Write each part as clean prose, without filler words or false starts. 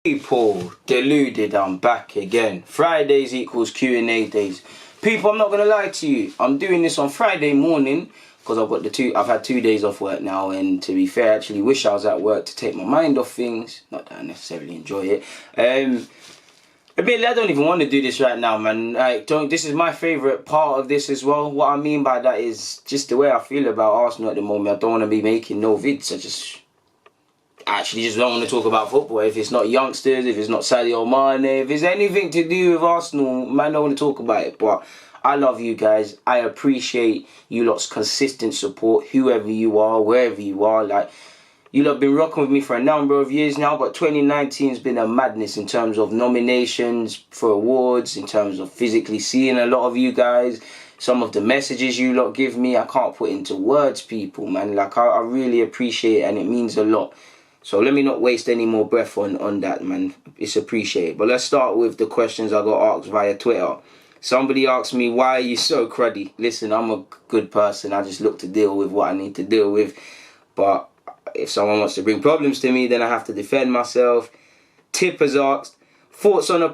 People, deluded, I'm back again. Fridays equals Q&A days. People, I'm not gonna lie to you. I'm doing this on Friday morning because I've had 2 days off work now, and to be fair, I actually wish I was at work to take my mind off things. Not that I necessarily enjoy it. Admittedly, I don't even want to do this right now, man. This is my favourite part of this as well. What I mean by that is just the way I feel about Arsenal at the moment. I don't want to be making no vids. I actually just don't want to talk about football. If it's not youngsters, if it's not Sadio Mane, if it's anything to do with Arsenal, man, I don't want to talk about it. But I love you guys. I appreciate you lot's consistent support, whoever you are, wherever you are. Like, you lot have been rocking with me for a number of years now, but 2019 has been a madness in terms of nominations for awards, in terms of physically seeing a lot of you guys. Some of the messages you lot give me, I can't put into words, people, man. Like, I really appreciate it, and it means a lot. So let me not waste any more breath on that, man. It's appreciated. But let's start with the questions I got asked via Twitter. Somebody asked me, why are you so cruddy? Listen, I'm a good person. I just look to deal with what I need to deal with. But if someone wants to bring problems to me, then I have to defend myself. Tip has asked, thoughts on the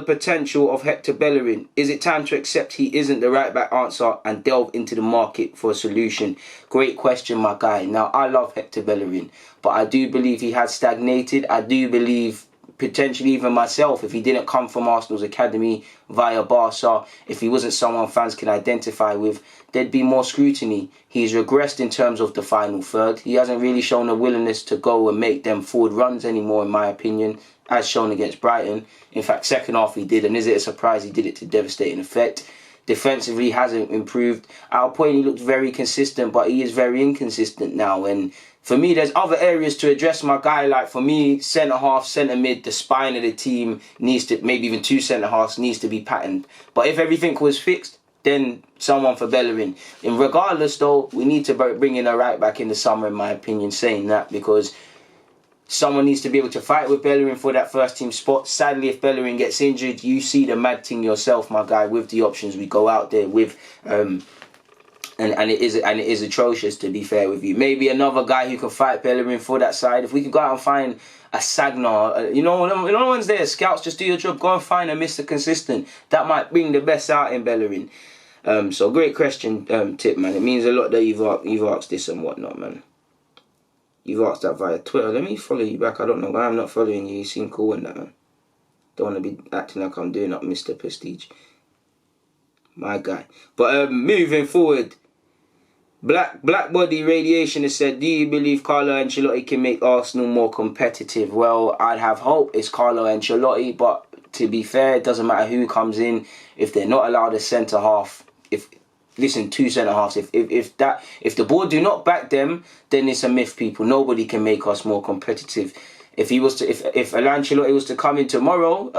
potential of Hector Bellerin. Is it time to accept he isn't the right back answer and delve into the market for a solution? Great question, my guy. Now, I love Hector Bellerin, but I do believe he has stagnated. I do believe, potentially even myself, if he didn't come from Arsenal's academy via Barca, if he wasn't someone fans can identify with, there'd be more scrutiny. He's regressed in terms of the final third. He hasn't really shown a willingness to go and make them forward runs anymore, in my opinion, as shown against Brighton. In fact, second half he did, and is it a surprise he did it to devastating effect? Defensively hasn't improved. At a point he looked very consistent, but he is very inconsistent now. And for me, there's other areas to address, my guy. Like, for me, centre-half, centre-mid, the spine of the team needs to, maybe even two centre-halves, needs to be patterned. But if everything was fixed, then someone for Bellerin. And regardless, though, we need to bring in a right-back in the summer, in my opinion, saying that, because someone needs to be able to fight with Bellerin for that first-team spot. Sadly, if Bellerin gets injured, you see the mad thing yourself, my guy, with the options we go out there with. And it is atrocious, to be fair with you. Maybe another guy who can fight Bellerin for that side. If we could go out and find a Sagnar, no one's there. Scouts, just do your job. Go and find a Mr. Consistent. That might bring the best out in Bellerin. So great question, Tip, man. It means a lot that you've asked this and whatnot, man. You've asked that via Twitter. Let me follow you back. I don't know why I'm not following you. You seem cool in that, man. Don't want to be acting like I'm doing up Mr. Prestige. My guy. But moving forward, Black Body Radiation has said, do you believe Carlo Ancelotti can make Arsenal more competitive? Well, I'd have hope it's Carlo Ancelotti, but to be fair, it doesn't matter who comes in. If they're not allowed a centre-half, two centre-halves, if the board do not back them, then it's a myth, people. Nobody can make us more competitive. If Ancelotti was to come in tomorrow,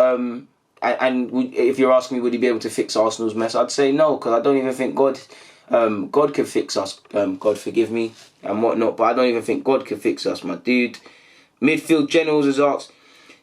if you're asking me, would he be able to fix Arsenal's mess? I'd say no, because I don't even think God can fix us. God forgive me and whatnot, but I don't even think God can fix us, my dude. Midfield Generals has asked,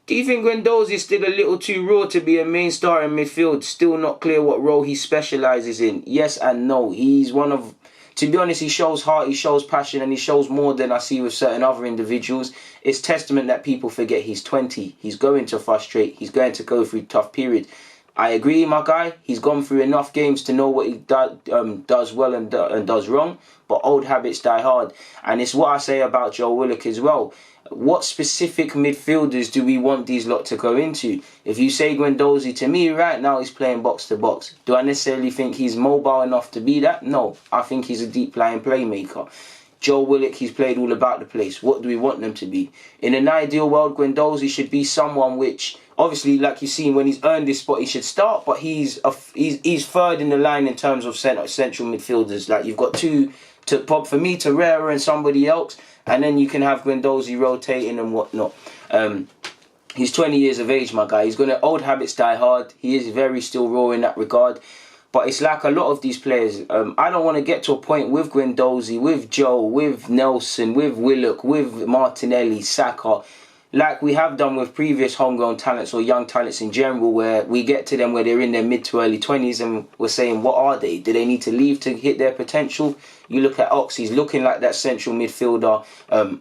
do you think Guendouzi is still a little too raw to be a main star in midfield? Still not clear what role he specialises in. Yes and no. He's one of, to be honest, he shows heart, he shows passion, and he shows more than I see with certain other individuals. It's testament that people forget he's 20. He's going to frustrate. He's going to go through tough period. I agree, my guy. He's gone through enough games to know what he does well and does wrong. But old habits die hard. And it's what I say about Joe Willock as well. What specific midfielders do we want these lot to go into? If you say Guendouzi, to me right now he's playing box to box. Do I necessarily think he's mobile enough to be that? No. I think he's a deep lying playmaker. Joe Willock, he's played all about the place. What do we want them to be? In an ideal world, Guendouzi should be someone which, obviously, like you've seen, when he's earned this spot, he should start. But he's third in the line in terms of central midfielders. Like, you've got two, for me, Torreira and somebody else. And then you can have Guendouzi rotating and whatnot. He's 20 years of age, my guy. Old habits die hard. He is very still raw in that regard. But it's like a lot of these players. I don't want to get to a point with Guendouzi, with Joe, with Nelson, with Willock, with Martinelli, Saka. like we have done with previous homegrown talents or young talents in general, where we get to them where they're in their mid to early 20s and we're saying, what are they? Do they need to leave to hit their potential? You look at Ox, he's looking like that central midfielder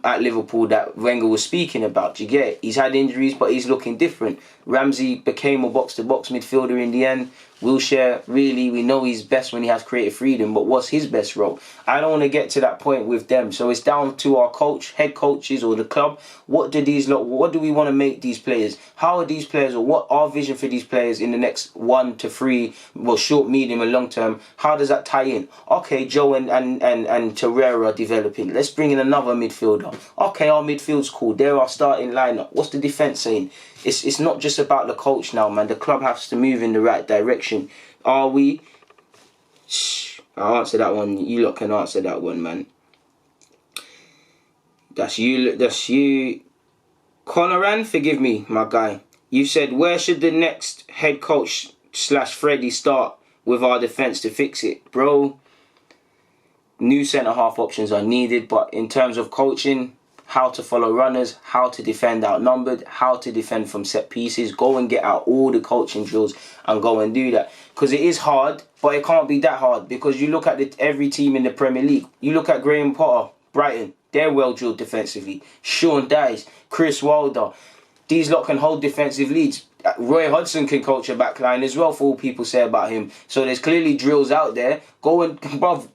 at Liverpool that Wenger was speaking about. Do you get it? He's had injuries, but he's looking different. Ramsey became a box-to-box midfielder in the end. Wilshere, really, we know he's best when he has creative freedom, but what's his best role? I don't want to get to that point with them. So it's down to our coach, head coaches or the club. What do we want to make these players? How are these players, or what our vision for these players in the next 1 to 3, well, short, medium and long term? How does that tie in? Okay, Joe and Torreira are developing. Let's bring in another midfielder. Okay, our midfield's cool. They're our starting lineup. What's the defence saying? It's not just about the coach now, man. The club has to move in the right direction. Are we? I'll answer that one. You lot can answer that one, man. That's you. Conoran, forgive me, my guy. You said, where should the next head coach / Freddie start with our defence to fix it? Bro, new centre-half options are needed, but in terms of coaching, how to follow runners, how to defend outnumbered, how to defend from set pieces, go and get out all the coaching drills and go and do that. Because it is hard, but it can't be that hard, because you look at every team in the Premier League. You look at Graham Potter, Brighton, they're well drilled defensively. Sean Dyche, Chris Wilder, these lot can hold defensive leads. Roy Hodgson can coach a back line as well, for all people say about him. So there's clearly drills out there. Go and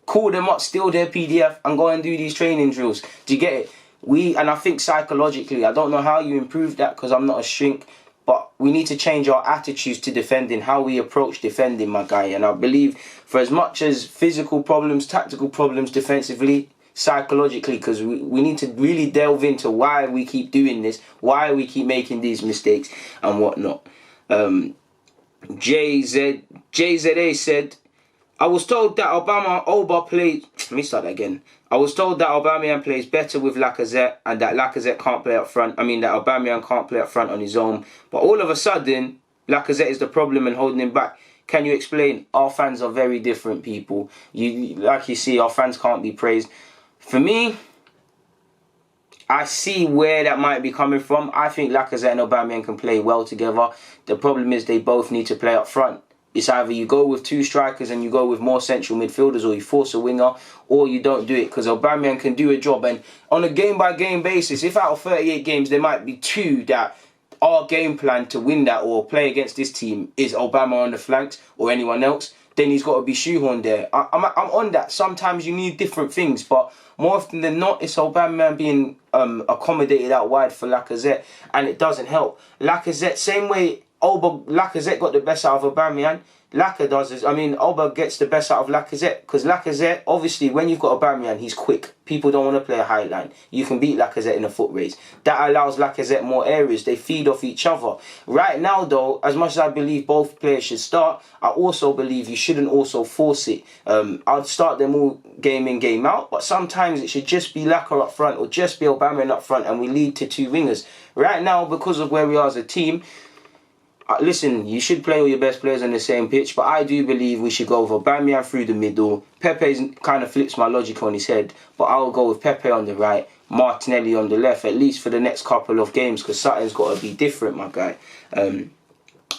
call them up, steal their PDF and go and do these training drills. Do you get it? And I think psychologically, I don't know how you improve that because I'm not a shrink, but we need to change our attitudes to defending, how we approach defending, my guy. And I believe for as much as physical problems, tactical problems defensively, psychologically, because we need to really delve into why we keep doing this, why we keep making these mistakes and whatnot. JZA said, I was told that I was told that Aubameyang plays better with Lacazette and that Lacazette can't play up front. I mean, that Aubameyang can't play up front on his own. But all of a sudden, Lacazette is the problem and holding him back. Can you explain? Our fans are very different people. Like you see, our fans can't be praised. For me, I see where that might be coming from. I think Lacazette and Aubameyang can play well together. The problem is they both need to play up front. It's either you go with 2 strikers and you go with more central midfielders, or you force a winger, or you don't do it, because Aubameyang can do a job. And on a game-by-game basis, if out of 38 games there might be 2 that our game plan to win that or play against this team is Aubameyang on the flanks or anyone else, then he's got to be shoehorned there. I'm on that. Sometimes you need different things, but more often than not, it's Aubameyang being accommodated out wide for Lacazette, and it doesn't help. Lacazette, same way Lacazette got the best out of Aubameyang, Auba gets the best out of Lacazette, because Lacazette, obviously, when you've got Aubameyang, he's quick. People don't want to play a high line. You can beat Lacazette in a foot race. That allows Lacazette more areas. They feed off each other. Right now, though, as much as I believe both players should start, I also believe you shouldn't also force it. I'd start them all game in, game out, but sometimes it should just be Lacazette up front or just be Aubameyang up front, and we lead to 2 wingers. Right now, because of where we are as a team, listen, you should play all your best players on the same pitch, but I do believe we should go with Aubameyang through the middle. Pepe kind of flips my logic on his head, but I'll go with Pepe on the right, Martinelli on the left, at least for the next couple of games, because something's got to be different, my guy. I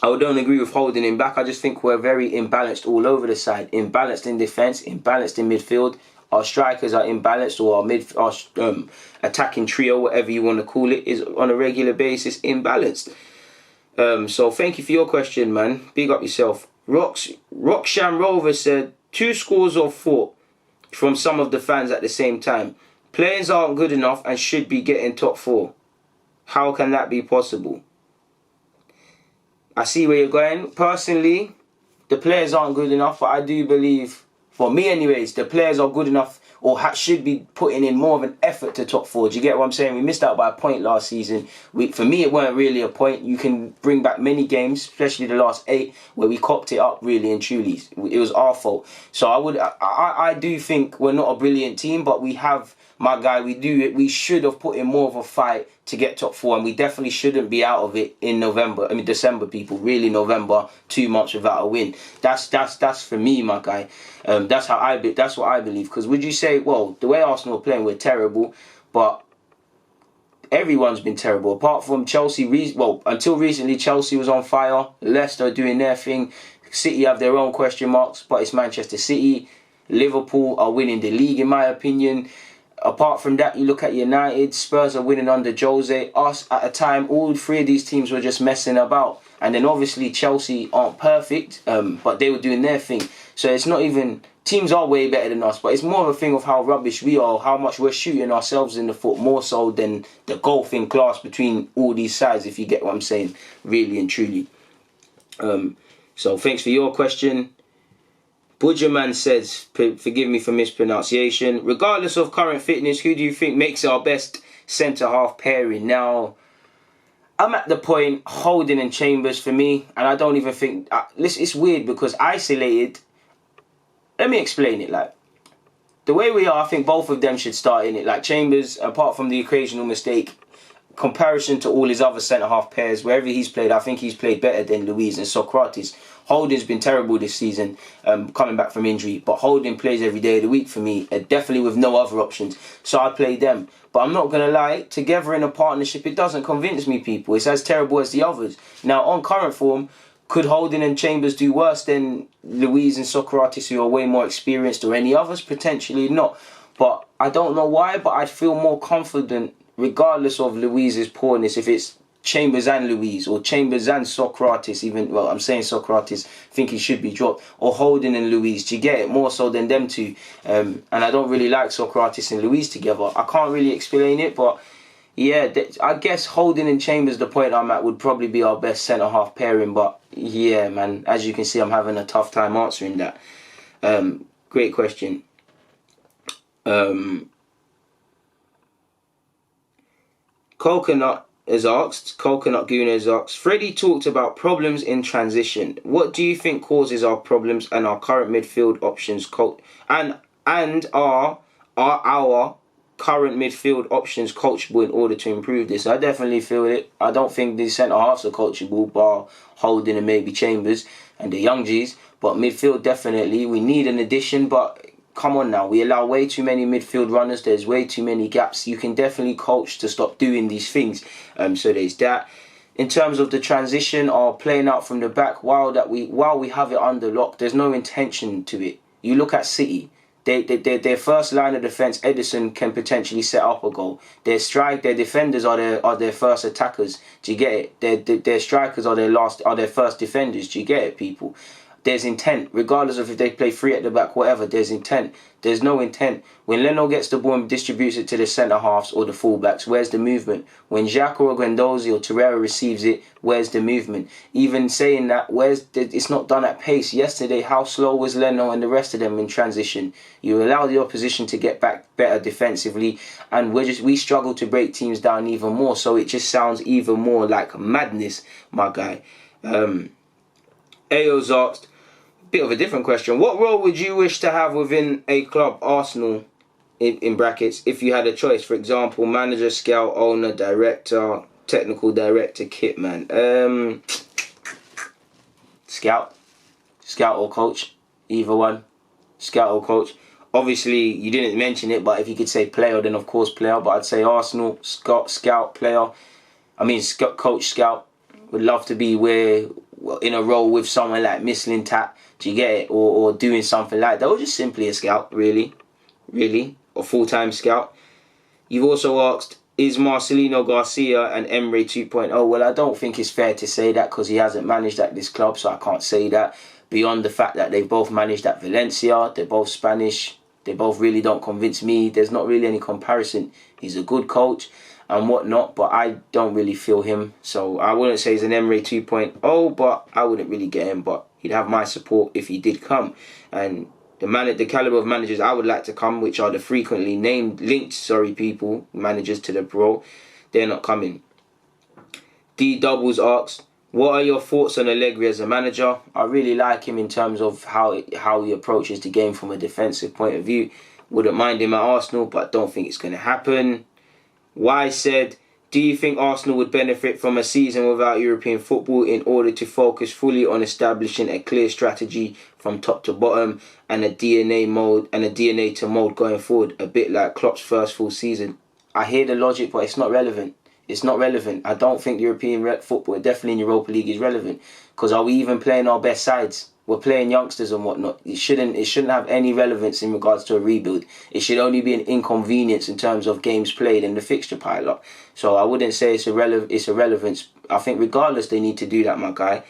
don't agree with holding him back. I just think we're very imbalanced all over the side. Imbalanced in defence, imbalanced in midfield. Our strikers are imbalanced, or our attacking trio, whatever you want to call it, is on a regular basis imbalanced. So thank you for your question, man. Big up yourself. Rocksham Rover said, 2 schools of thought from some of the fans at the same time. Players aren't good enough and should be getting top 4. How can that be possible? I see where you're going. Personally, the players aren't good enough, but I do believe, for me anyways, the players are good enough or should be putting in more of an effort to top 4. Do you get what I'm saying? We missed out by a point last season. For me, it weren't really a point. You can bring back many games, especially the last 8, where we copped it up really and truly. It was our fault. So I do think we're not a brilliant team, but we have, my guy, we should have put in more of a fight to get top 4, and we definitely shouldn't be out of it in December, people. Really, November, 2 months without a win. That's for me, my guy. That's what I believe. Because would you say, well, the way Arsenal are playing, we're terrible, but everyone's been terrible. Apart from Chelsea, well, until recently, Chelsea was on fire. Leicester doing their thing. City have their own question marks, but it's Manchester City. Liverpool are winning the league, in my opinion. Apart from that, you look at United, Spurs are winning under Jose. Us, at a time, all three of these teams were just messing about. And then obviously Chelsea aren't perfect, but they were doing their thing. So it's not even... Teams are way better than us, but it's more of a thing of how rubbish we are, how much we're shooting ourselves in the foot, more so than the golfing class between all these sides, if you get what I'm saying, really and truly. So thanks for your question. Budgerman says, forgive me for mispronunciation, regardless of current fitness, who do you think makes our best centre-half pairing? Now, I'm at the point, Holding and Chambers for me, and I don't even think... it's weird because isolated... Let me explain it, like, the way we are, I think both of them should start in it. Like, Chambers, apart from the occasional mistake, comparison to all his other centre-half pairs, wherever he's played, I think he's played better than Luiz and Socrates. Holding's been terrible this season, coming back from injury, but Holding plays every day of the week for me, definitely with no other options, so I play them. But I'm not going to lie, together in a partnership, it doesn't convince me, people. It's as terrible as the others. Now, on current form, could Holding and Chambers do worse than Luiz and Socrates, who are way more experienced, or any others? Potentially not. But I don't know why, but I'd feel more confident, regardless of Luiz's poorness, if it's Chambers and Luiz, or Chambers and Socrates, even, well, I'm saying Socrates, think he should be dropped, or Holding and Luiz. Do you get it? More so than them two. And I don't really like Socrates and Luiz together. I can't really explain it, but yeah, I guess Holding and Chambers, the point I'm at, would probably be our best centre-half pairing. But yeah, man, as you can see, I'm having a tough time answering that. Great question. Coconut Gooner has asked, Freddie talked about problems in transition. What do you think causes our problems and our current midfield options and are our current midfield options coachable in order to improve this? I definitely feel it. I don't think the centre halves are coachable, bar Holding and maybe Chambers and the young G's. But midfield, definitely. We need an addition, but come on now. We allow way too many midfield runners. There's way too many gaps. You can definitely coach to stop doing these things. So there's that. In terms of the transition or playing out from the back, while we have it under lock, there's no intention to it. You look at City. Their first line of defence, Edison, can potentially set up a goal. Their defenders are their first attackers. Do you get it? Their strikers are their first defenders. Do you get it, people? There's intent, regardless of if they play three at the back, whatever. There's intent. There's no intent. When Leno gets the ball and distributes it to the centre halves or the fullbacks, where's the movement? When Xhaka or Guendouzi or Torreira receives it, where's the movement? Even saying that, it's not done at pace. Yesterday, how slow was Leno and the rest of them in transition? You allow the opposition to get back better defensively, and we struggle to break teams down even more. So it just sounds even more like madness, my guy. Ayo's asked, bit of a different question. What role would you wish to have within a club, Arsenal, in brackets, if you had a choice? For example, manager, scout, owner, director, technical director, kitman. Scout or coach, either one. Scout or coach. Obviously, you didn't mention it, but if you could say player, then of course player. But I'd say Arsenal, scout, player. Coach, scout. Would love to be in a role with someone like Mislintat. Do you get it? Or doing something like that. Or just simply a scout, really. A full-time scout. You've also asked, is Marcelino Garcia and Emery 2.0? Well, I don't think it's fair to say that because he hasn't managed at this club, so I can't say that. Beyond the fact that they've both managed at Valencia, they're both Spanish, they both really don't convince me. There's not really any comparison. He's a good coach and whatnot, but I don't really feel him. So I wouldn't say he's an Emery 2.0, but I wouldn't really get him. But he'd have my support if he did come. And the caliber of managers I would like to come, which are the frequently managers to the Pro, they're not coming. D Doubles asks, what are your thoughts on Allegri as a manager? I really like him in terms of how he approaches the game from a defensive point of view. Wouldn't mind him at Arsenal, but don't think it's going to happen. Y said, do you think Arsenal would benefit from a season without European football in order to focus fully on establishing a clear strategy from top to bottom and a DNA to mold going forward, a bit like Klopp's first full season? I hear the logic, but it's not relevant. It's not relevant. I don't think European football, definitely in Europa League, is relevant. Because are we even playing our best sides? We're playing youngsters and whatnot. It shouldn't have any relevance in regards to a rebuild. It should only be an inconvenience in terms of games played and the fixture pile-up. So I wouldn't say it's irrelevance. I think regardless, they need to do that, my guy.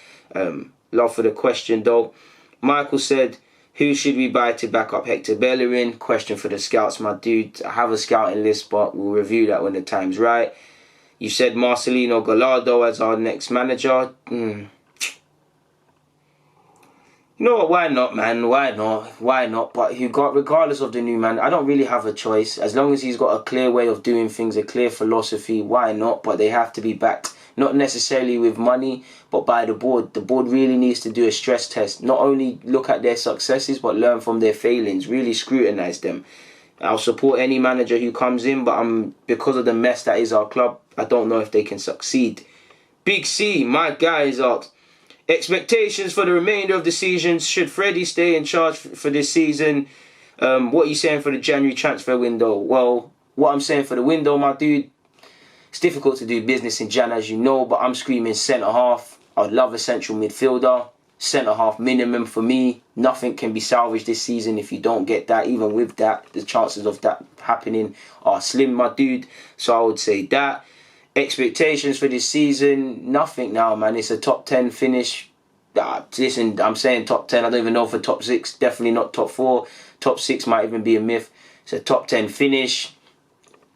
Love for the question, though. Michael said, who should we buy to back up Hector Bellerin? Question for the scouts, my dude. I have a scouting list, but we'll review that when the time's right. You said Marcelino Gallardo as our next manager. You know what, why not, man? Why not? But regardless of the new man, I don't really have a choice. As long as he's got a clear way of doing things, a clear philosophy, why not? But they have to be backed, not necessarily with money, but by the board. The board really needs to do a stress test. Not only look at their successes, but learn from their failings. Really scrutinise them. I'll support any manager who comes in, but because of the mess that is our club, I don't know if they can succeed. Big C, my guy, is asked, expectations for the remainder of the season. Should Freddie stay in charge for this season? What are you saying for the January transfer window? Well, what I'm saying for the window, my dude, it's difficult to do business in Jan, as you know, but I'm screaming centre-half. I'd love a central midfielder. Centre-half minimum for me. Nothing can be salvaged this season if you don't get that. Even with that, the chances of that happening are slim, my dude. So I would say that. Expectations for this season, nothing now, man. It's a top 10 finish. Listen, I'm saying top 10. I don't even know for top 6. Definitely not top 4. Top 6 might even be a myth. It's a top 10 finish.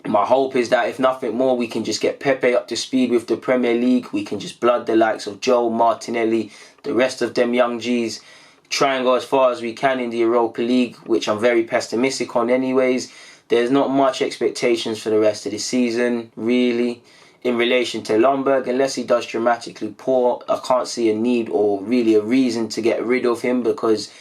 My hope is that if nothing more, we can just get Pepe up to speed with the Premier League. We can just blood the likes of Joe, Martinelli, the rest of them young G's. Try and go as far as we can in the Europa League, which I'm very pessimistic on anyways. There's not much expectations for the rest of the season, really. In relation to Ljungberg, unless he does dramatically poor, I can't see a need or really a reason to get rid of him, because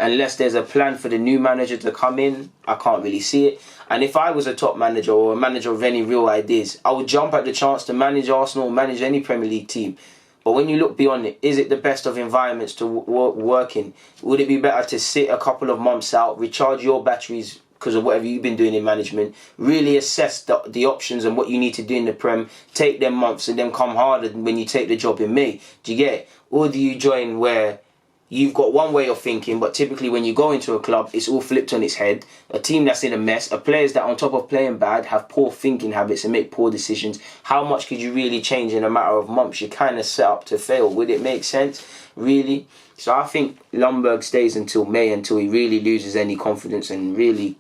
unless there's a plan for the new manager to come in, I can't really see it. And if I was a top manager or a manager of any real ideas, I would jump at the chance to manage Arsenal or manage any Premier League team. But when you look beyond it, is it the best of environments to work in? Would it be better to sit a couple of months out, recharge your batteries because of whatever you've been doing in management, really assess the options and what you need to do in the Prem, take them months and then come harder when you take the job in May? Do you get it? Or do you join where you've got one way of thinking, but typically when you go into a club, it's all flipped on its head. A team that's in a mess, players that on top of playing bad have poor thinking habits and make poor decisions. How much could you really change in a matter of months? You're kind of set up to fail. Would it make sense? Really? So I think Ljungberg stays until May, until he really loses any confidence, and really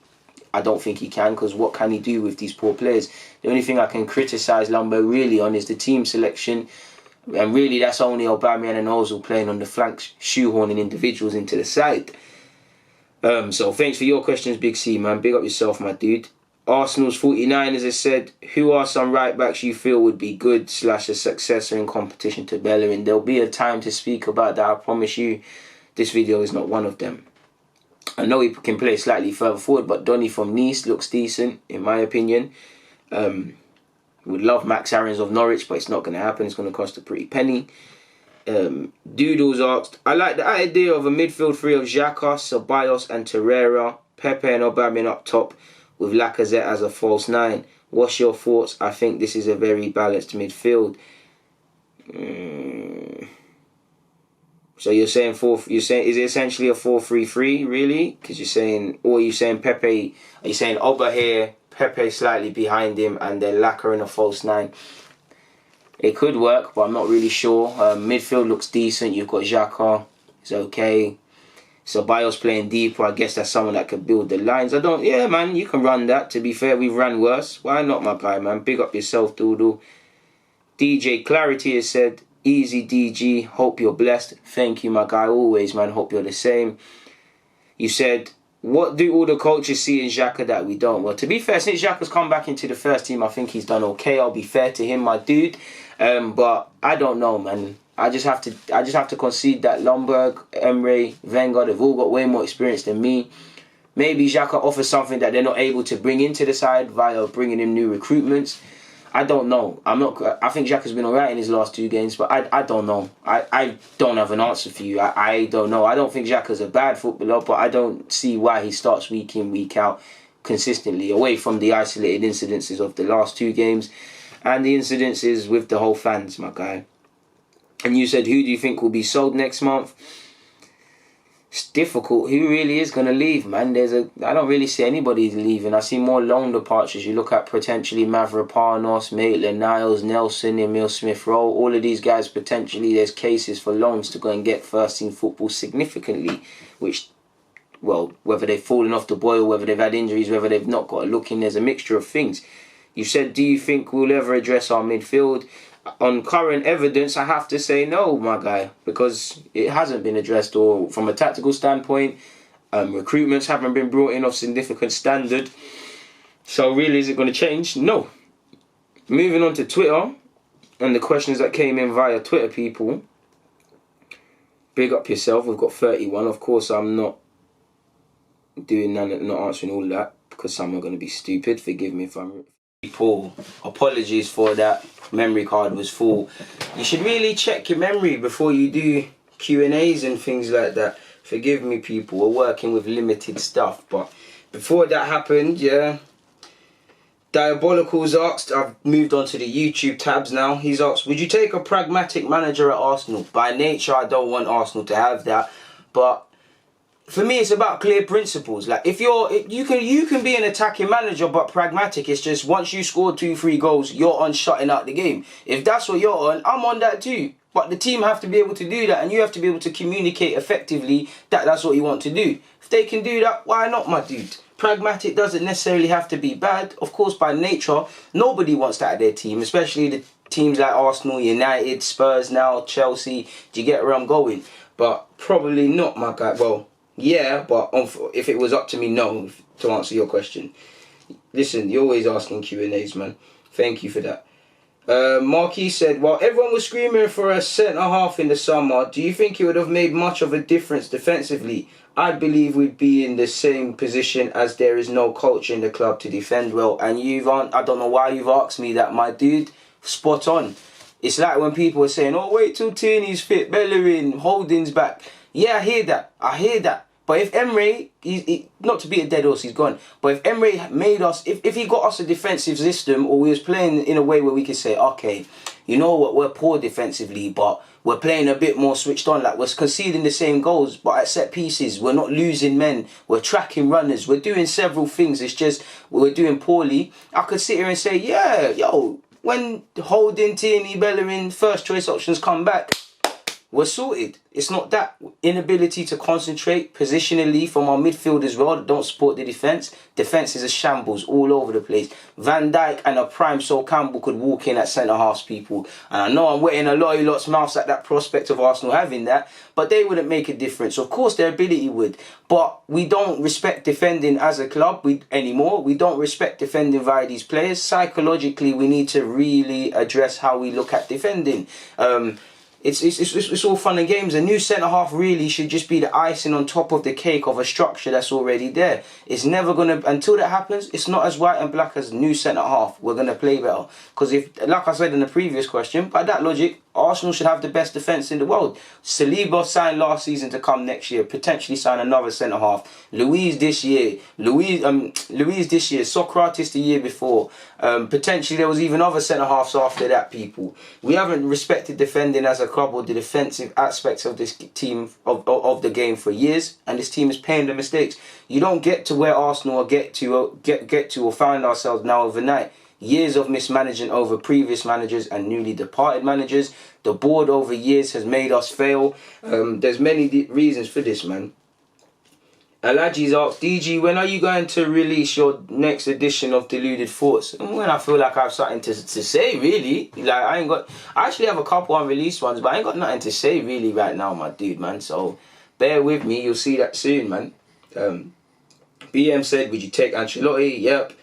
I don't think he can, because what can he do with these poor players? The only thing I can criticise Ljungberg really on is the team selection. And really, that's only Aubameyang and Ozil playing on the flanks, shoehorning individuals into the side. So thanks for your questions, Big C, man. Big up yourself, my dude. Arsenal's 49, as I said, who are some right-backs you feel would be good / a successor in competition to Bellerin? There'll be a time to speak about that, I promise you. This video is not one of them. I know he can play slightly further forward, but Donny from Nice looks decent, in my opinion. Would love Max Aarons of Norwich, but it's not going to happen. It's going to cost a pretty penny. Doodles asked, I like the idea of a midfield three of Xhaka, Ceballos and Torreira, Pepe and Aubameyang up top, with Lacazette as a false 9. What's your thoughts? I think this is a very balanced midfield. So you're saying is it essentially a 4-3-3 really? Because you're saying, or are you saying Pepe? Are you saying Oba here, Pepe slightly behind him, and then Lacazette in a false 9? It could work, but I'm not really sure. Midfield looks decent. You've got Xhaka, it's okay. Ceballos playing deeper. I guess that's someone that could build the lines. Yeah, man, you can run that. To be fair, we've ran worse. Why not, my guy, man? Big up yourself, Doodle. DJ Clarity has said, easy DG, hope you're blessed. Thank you, my guy. Always, man, hope you're the same. You said, what do all the coaches see in Xhaka that we don't? Well, to be fair, since Xhaka's come back into the first team, I think he's done okay. I'll be fair to him, my dude. But I don't know, man. I just have to concede that Ljungberg, Emery, Wenger, they've all got way more experience than me. Maybe Xhaka offers something that they're not able to bring into the side via bringing in new recruitments. I don't know. I think Xhaka's been alright in his last 2 games, but I don't know. I don't have an answer for you. I don't know. I don't think Xhaka's a bad footballer, but I don't see why he starts week in, week out consistently, away from the isolated incidences of the last 2 games. and the incidences with the whole fans, my guy. And you said, who do you think will be sold next month? It's difficult. Who really is going to leave, man? I don't really see anybody leaving. I see more loan departures. You look at potentially Mavropanos, Maitland-Niles, Nelson, Emil Smith-Rowe. All of these guys, potentially, there's cases for loans to go and get first-team football significantly, which, well, whether they've fallen off the boil, whether they've had injuries, whether they've not got a look in, there's a mixture of things. You said, do you think we'll ever address our midfield? On current evidence, I have to say no, my guy, because it hasn't been addressed, or from a tactical standpoint, recruitments haven't been brought in of significant standard. So really, is it going to change? No. Moving on to Twitter, and the questions that came in via Twitter, people. Big up yourself. We've got 31. Of course, I'm not doing none, not answering all that, because some are going to be stupid. Forgive me if I'm... Paul, apologies for that. Memory card was full. You should really check your memory before you do Q&As and things like that. Forgive me, people. We're working with limited stuff. But before that happened, yeah. Diabolical's asked, I've moved on to the YouTube tabs now. He's asked, would you take a pragmatic manager at Arsenal? By nature, I don't want Arsenal to have that. But for me, it's about clear principles. Like, if you can be an attacking manager, but pragmatic. It's just once you score 2-3 goals, you're on shutting out the game. If that's what you're on, I'm on that too. But the team have to be able to do that, and you have to be able to communicate effectively that that's what you want to do. If they can do that, why not, my dude? Pragmatic doesn't necessarily have to be bad. Of course, by nature, nobody wants that at their team, especially the teams like Arsenal, United, Spurs now, Chelsea. Do you get where I'm going? But probably not, my guy. Well, yeah, but if it was up to me, no, to answer your question. Listen, you're always asking Q&As, man. Thank you for that. Marquis said, while everyone was screaming for a centre-half in the summer, do you think it would have made much of a difference defensively? I believe we'd be in the same position, as there is no culture in the club to defend well. And I don't know why you've asked me that, my dude. Spot on. It's like when people are saying, oh, wait till Tierney's fit, Bellerin, Holding's back. Yeah, I hear that. But if Emery, not to be a dead horse, he's gone. But if Emery made us, if he got us a defensive system, or we was playing in a way where we could say, okay, you know what, we're poor defensively, but we're playing a bit more switched on. Like, we're conceding the same goals, but at set pieces, we're not losing men. We're tracking runners. We're doing several things. It's just we're doing poorly. I could sit here and say, yeah, yo, when Holding, Tierney, Bellerin, first choice options come back, we're sorted. It's not that inability to concentrate positionally from our midfield as well that don't support the defence. Defence is a shambles all over the place. Van Dijk and a prime Sol Campbell could walk in at centre-halves, people. And I know I'm wetting a lot of lot's mouths at that prospect of Arsenal having that, but they wouldn't make a difference. Of course, their ability would. But we don't respect defending as a club anymore. We don't respect defending via these players. Psychologically, we need to really address how we look at defending. It's all fun and games. A new centre-half really should just be the icing on top of the cake of a structure that's already there. It's never going to... Until that happens, it's not as white and black as new centre-half. We're going to play better. Because if, like I said in the previous question, by that logic, Arsenal should have the best defence in the world. Saliba signed last season to come next year. Potentially sign another centre-half. Luiz this year. Socrates the year before. Potentially there was even other centre-halves after that, people. We haven't respected defending as a club or the defensive aspects of this team, of the game for years. And this team is paying the mistakes. You don't get to where Arsenal get to or find ourselves now overnight. Years of mismanagement over previous managers and newly departed managers. The board over years has made us fail. There's many reasons for this, man. Alaji's asked, DG, when are you going to release your next edition of Deluded Thoughts? When I feel like I have something to say, really. Like, I actually have a couple unreleased ones, but I ain't got nothing to say really right now, my dude, man. So bear with me, you'll see that soon, man. BM said, would you take Ancelotti? Yep.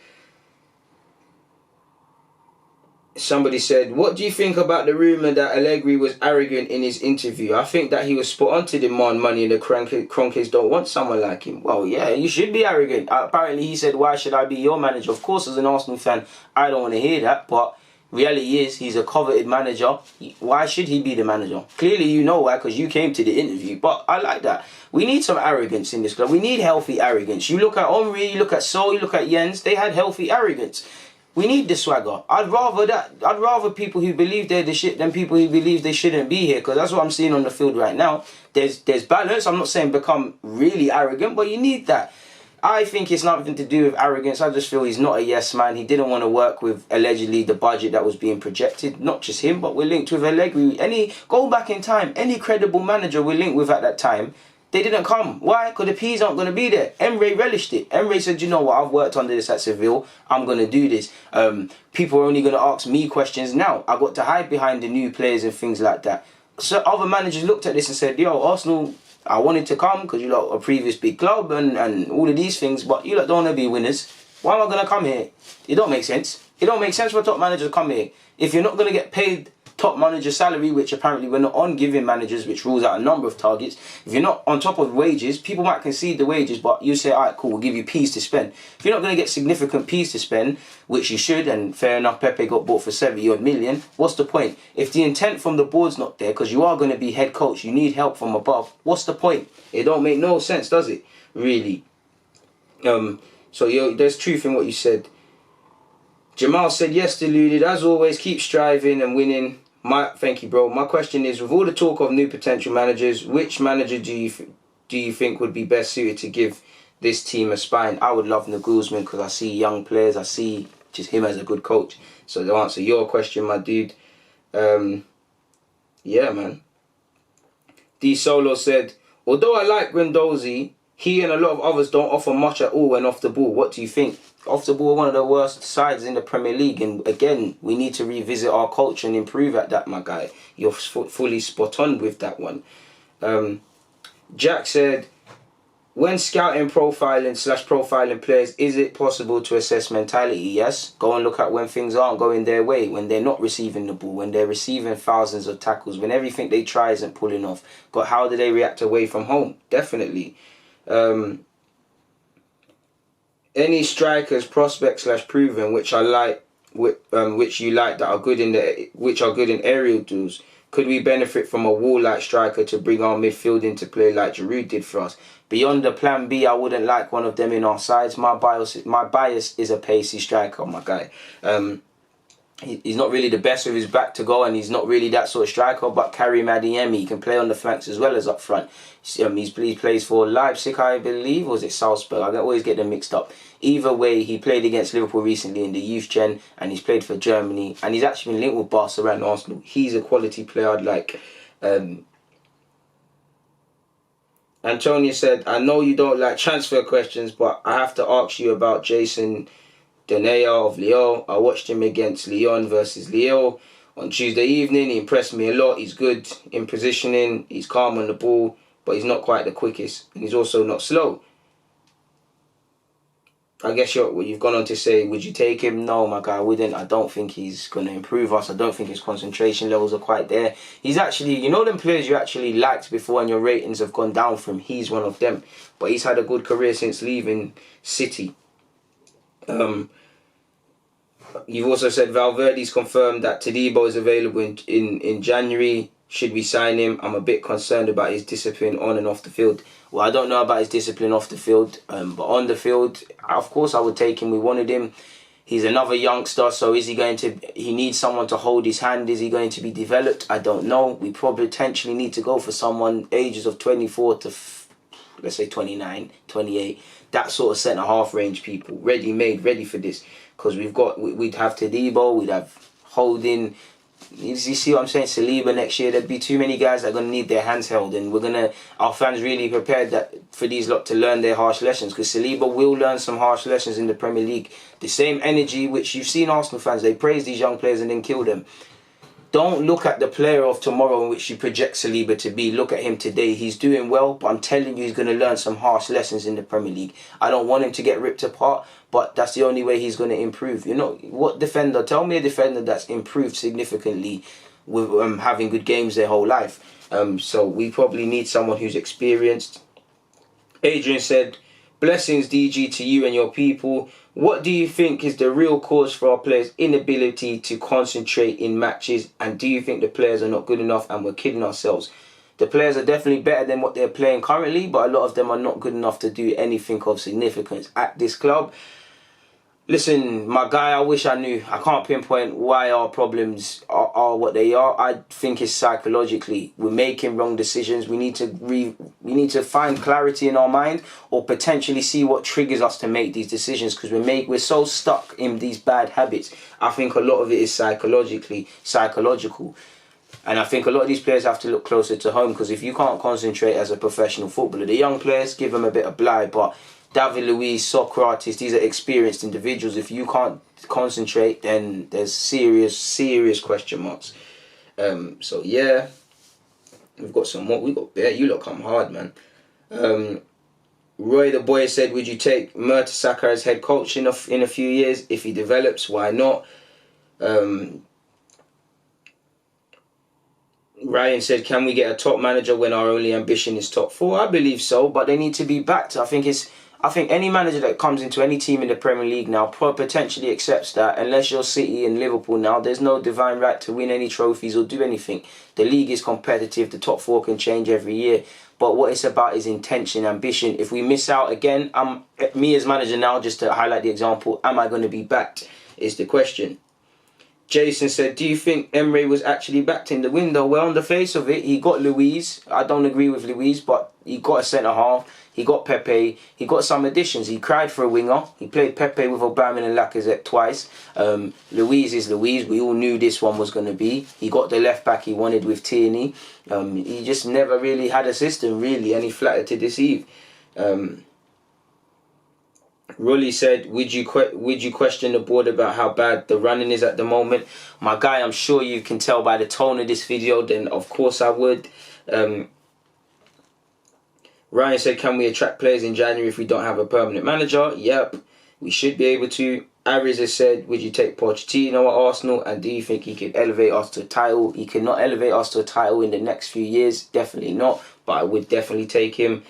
Somebody said, what do you think about the rumour that Allegri was arrogant in his interview? I think that he was spot on to demand money and the Kroenkes don't want someone like him. Well, yeah, you should be arrogant. Apparently he said, why should I be your manager? Of course, as an Arsenal fan, I don't want to hear that. But reality is, he's a coveted manager. Why should he be the manager? Clearly you know why, because you came to the interview. But I like that. We need some arrogance in this club. We need healthy arrogance. You look at Henry, you look at Sol, you look at Jens. They had healthy arrogance. We need the swagger. I'd rather people who believe they're the shit than people who believe they shouldn't be here. Because that's what I'm seeing on the field right now. There's balance. I'm not saying become really arrogant, but you need that. I think it's nothing to do with arrogance. I just feel he's not a yes man. He didn't want to work with allegedly the budget that was being projected. Not just him, but we're linked with Allegri. Go back in time, any credible manager we're linked with at that time, they didn't come. Why? Because the P's aren't going to be there. Emery relished it. Emery said, you know what, I've worked under this at Seville. I'm going to do this. People are only going to ask me questions now. I got to hide behind the new players and things like that. So other managers looked at this and said, yo, Arsenal, I wanted to come because you lot are a previous big club and all of these things, but you lot don't want to be winners. Why am I going to come here? It don't make sense. It don't make sense for a top manager to come here. If you're not going to get paid top manager salary, which apparently we're not on giving managers, which rules out a number of targets. If you're not on top of wages, people might concede the wages, but you say, all right, cool, we'll give you P's to spend. If you're not going to get significant P's to spend, which you should, and fair enough, Pepe got bought for 70 odd million, what's the point? If the intent from the board's not there, because you are going to be head coach, you need help from above, what's the point? It don't make no sense, does it? Really. So there's truth in what you said. Jamal said, yes, Deluded, as always, keep striving and winning. Thank you, bro. My question is, with all the talk of new potential managers, which manager do you think would be best suited to give this team a spine? I would love Nagelsmann because I see young players. I see just him as a good coach. So to answer your question, my dude, yeah, man. D Solo said, although I like Guendouzi, he and a lot of others don't offer much at all when off the ball. What do you think? Off the ball, one of the worst sides in the Premier League, and again, we need to revisit our culture and improve at that, my guy. You're fully spot on with that one. Jack said, when scouting profiling players, is it possible to assess mentality? Yes. Go and look at when things aren't going their way, when they're not receiving the ball, when they're receiving thousands of tackles, when everything they try isn't pulling off. But how do they react away from home? Definitely. Any strikers, prospects / proven, which I like, which you like, that are good in aerial duels. Could we benefit from a wall-like striker to bring our midfield into play like Giroud did for us? Beyond the plan B, I wouldn't like one of them in our sides. My bias is a pacey striker, my guy. He's not really the best with his back to go, and he's not really that sort of striker, but Karim Adeyemi, he can play on the flanks as well as up front. He plays for Leipzig, I believe, or was it Salzburg? I always get them mixed up. Either way, he played against Liverpool recently in the youth gen, and he's played for Germany, and he's actually been linked with Barcelona and Arsenal. He's a quality player I'd like. Antonia said, I know you don't like transfer questions, but I have to ask you about Jason Denea of Lyon. I watched him against Lyon versus Lille on Tuesday evening. He impressed me a lot. He's good in positioning. He's calm on the ball, but he's not quite the quickest. And he's also not slow. I guess you've gone on to say, would you take him? No, my guy, I wouldn't. I don't think he's going to improve us. I don't think his concentration levels are quite there. He's actually, you know them players you actually liked before and your ratings have gone down from, he's one of them. But he's had a good career since leaving City. You've also said Valverde's confirmed that Todibo is available in January. Should we sign him? I'm a bit concerned about his discipline on and off the field. Well, I don't know about his discipline off the field, but on the field, of course I would take him. We wanted him. He's another youngster, so is he going to... He needs someone to hold his hand. Is he going to be developed? I don't know. We probably potentially need to go for someone ages of 24 to, let's say, 29, 28. That sort of centre-half range people. Ready-made, ready for this. Because we'd have Todibo, we'd have Holding. You see what I'm saying? Saliba next year. There'd be too many guys that are going to need their hands held, and our fans really prepared for these lot to learn their harsh lessons, because Saliba will learn some harsh lessons in the Premier League. The same energy which you've seen Arsenal fans, they praise these young players and then kill them. Don't look at the player of tomorrow in which you project Saliba to be. Look at him today. He's doing well, but I'm telling you, he's going to learn some harsh lessons in the Premier League. I don't want him to get ripped apart, but that's the only way he's going to improve. You know, what defender? Tell me a defender that's improved significantly with having good games their whole life. So we probably need someone who's experienced. Adrian said, blessings DG to you and your people. What do you think is the real cause for our players' inability to concentrate in matches? And do you think the players are not good enough and we're kidding ourselves? The players are definitely better than what they're playing currently, but a lot of them are not good enough to do anything of significance at this club. Listen, my guy, I wish I knew. I can't pinpoint why our problems are what they are. I think it's psychologically. We're making wrong decisions. We need to find clarity in our mind, or potentially see what triggers us to make these decisions, because we're so stuck in these bad habits. I think a lot of it is psychological. And I think a lot of these players have to look closer to home, because if you can't concentrate as a professional footballer, the young players, give them a bit of bligh, but David Luiz, Socrates, these are experienced individuals. If you can't concentrate, then there's serious question marks. So yeah, we've got some more. We got Bear. You lot come hard, man. Roy the boy said, would you take Mertesacker as head coach in a few years? If he develops, why not? Ryan said, can we get a top manager when our only ambition is top 4? I believe so, but they need to be backed. I think any manager that comes into any team in the Premier League now potentially accepts that unless you're City and Liverpool now, there's no divine right to win any trophies or do anything. The league is competitive. The top 4 can change every year. But what it's about is intention, ambition. If we miss out again, me as manager now, just to highlight the example, am I going to be backed is the question. Jason said, do you think Emery was actually backed in the window? Well, on the face of it, he got Luiz. I don't agree with Luiz, but he got a centre-half. He got Pepe. He got some additions. He cried for a winger. He played Pepe with Aubameyang and Lacazette twice. Luiz is Luiz. We all knew this one was going to be. He got the left-back he wanted with Tierney. He just never really had a system, really, and he flattered to deceive. Rully said, would you question the board about how bad the running is at the moment? My guy, I'm sure you can tell by the tone of this video, then of course I would. Ryan said, can we attract players in January if we don't have a permanent manager? Yep, we should be able to. Aries has said, would you take Pochettino at Arsenal, and do you think he could elevate us to a title? He cannot elevate us to a title in the next few years, definitely not, but I would definitely take him.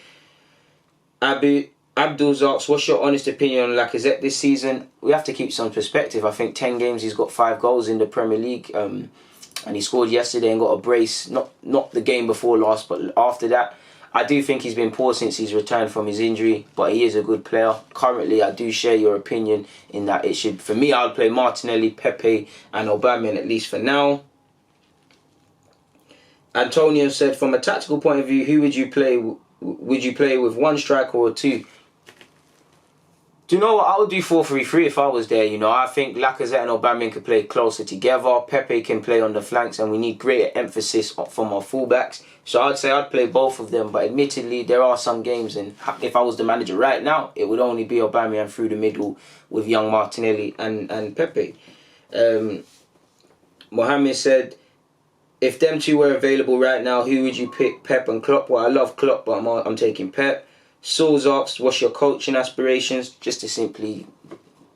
Abdul's asks, what's your honest opinion on Lacazette this season? We have to keep some perspective. I think 10 games he's got 5 goals in the Premier League, and he scored yesterday and got a brace, not the game before last, but after that. I do think he's been poor since he's returned from his injury, but he is a good player. Currently, I do share your opinion in that it should, for me, I would play Martinelli, Pepe and Aubameyang at least for now. Antonio said, from a tactical point of view, who would you play? Would you play with 1 striker or 2? Do you know what? I would do 4-3-3 if I was there. You know, I think Lacazette and Aubameyang could play closer together. Pepe can play on the flanks, and we need greater emphasis from our fullbacks. So I'd say I'd play both of them. But admittedly, there are some games, and if I was the manager right now, it would only be Aubameyang through the middle with young Martinelli and Pepe. Mohammed said, if them 2 were available right now, who would you pick, Pep and Klopp? Well, I love Klopp, but I'm taking Pep. Saul's asked, what's your coaching aspirations? Just to simply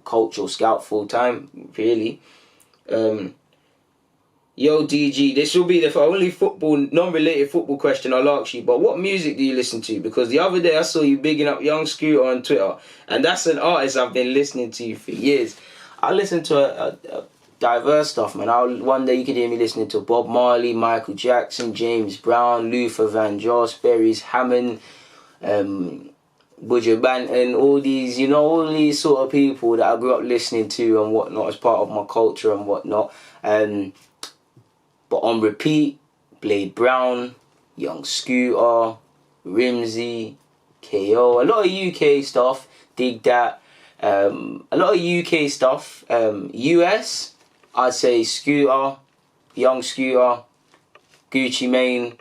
coach or scout full time, really. Yo, DG, this will be the only non-related football question I'll ask you, but what music do you listen to? Because the other day I saw you bigging up Young Scooter on Twitter, and that's an artist I've been listening to for years. I listen to a diverse stuff, man. One day you could hear me listening to Bob Marley, Michael Jackson, James Brown, Luther Vandross, Berries Hammond, Buju Banton, all these sort of people that I grew up listening to and whatnot as part of my culture and whatnot. But on repeat, Blade Brown, Young Scooter, Rimsey, KO, a lot of UK stuff, dig that. A lot of UK stuff. US, I'd say Scooter, Young Scooter, Gucci Mane,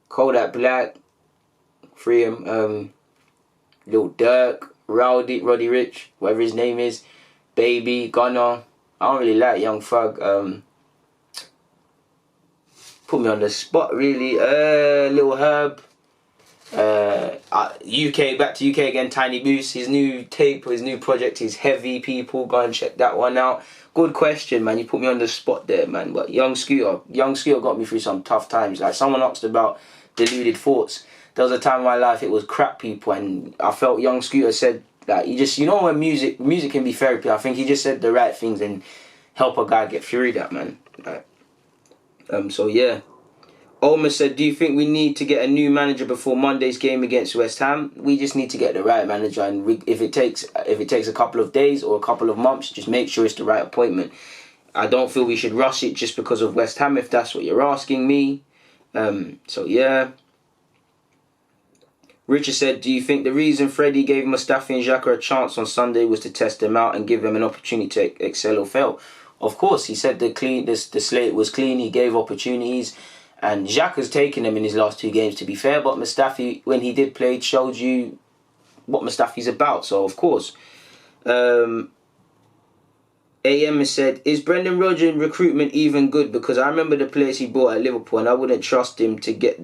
Kodak Black, Freedom, Lil Durk, Roddy Rich, whatever his name is, Baby, Gunner. I don't really like Young Thug. Put me on the spot, really. Lil Herb. UK, back to UK again, Tiny Boost. His new tape, his new project is Heavy, people. Go and check that one out. Good question, man. You put me on the spot there, man. But Young Scooter got me through some tough times. Like, someone asked about Deluded Thoughts. There was a time in my life it was crap, people, and I felt Young Scooter said that he just, when music can be therapy. I think he just said the right things and help a guy get through that, man. Like, so yeah. Olmer said, do you think we need to get a new manager before Monday's game against West Ham? We just need to get the right manager, and if it takes a couple of days or a couple of months, just make sure it's the right appointment. I don't feel we should rush it just because of West Ham, if that's what you're asking me. So yeah. Richard said, do you think the reason Freddie gave Mustafi and Xhaka a chance on Sunday was to test them out and give them an opportunity to excel or fail? Of course, he said the slate was clean, he gave opportunities, and Xhaka's taken them in his last 2 games, to be fair, but Mustafi, when he did play, showed you what Mustafi's about, so of course. AM has said, is Brendan Rodgers' recruitment even good? Because I remember the players he brought at Liverpool, and I wouldn't trust him to get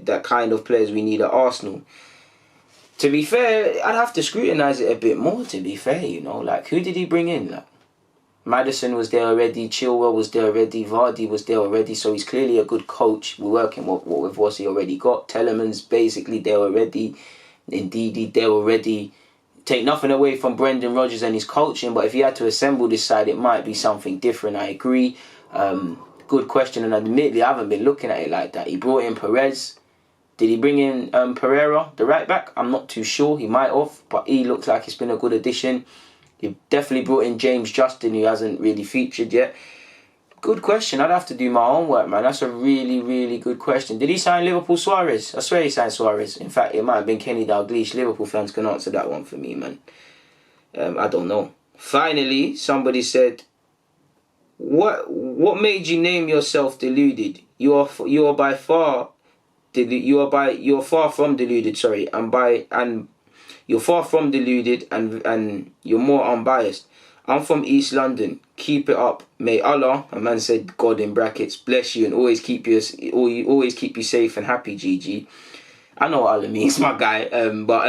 that kind of players we need at Arsenal. To be fair, I'd have to scrutinise it a bit more, to be fair, you know. Like, who did he bring in? Like, Maddison was there already, Chilwell was there already, Vardy was there already, so he's clearly a good coach. We're working with what he already got. Telemann's basically there already. Indeed, there already. Take nothing away from Brendan Rodgers and his coaching, but if he had to assemble this side, it might be something different. I agree. Good question, and admittedly, I haven't been looking at it like that. He brought in Perez. Did he bring in Pereira, the right back? I'm not too sure. He might have, but he looks like it's been a good addition. He definitely brought in James Justin, who hasn't really featured yet. Good question. I'd have to do my homework, man. That's a really, really good question. Did he sign Liverpool Suarez? I swear he signed Suarez. In fact, it might have been Kenny Dalglish. Liverpool fans can answer that one for me, man. I don't know. Finally, somebody said, What made you name yourself Deluded? You are far from deluded. Sorry, and you're far from deluded, and you're more unbiased. I'm from East London. Keep it up. May Allah, a man said, God in brackets, bless you and always keep you safe and happy, GG. I know what Allah means, my guy. But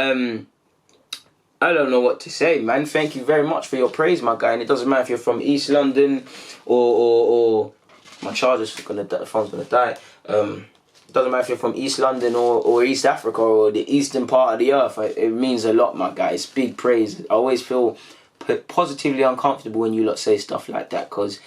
I don't know what to say, man. Thank you very much for your praise, my guy. And it doesn't matter if you're from East London or my the phone's gonna die. It doesn't matter if you're from East London or East Africa or the eastern part of the earth. It means a lot, my guy. It's big praise. I always feel positively uncomfortable when you lot say stuff like that, because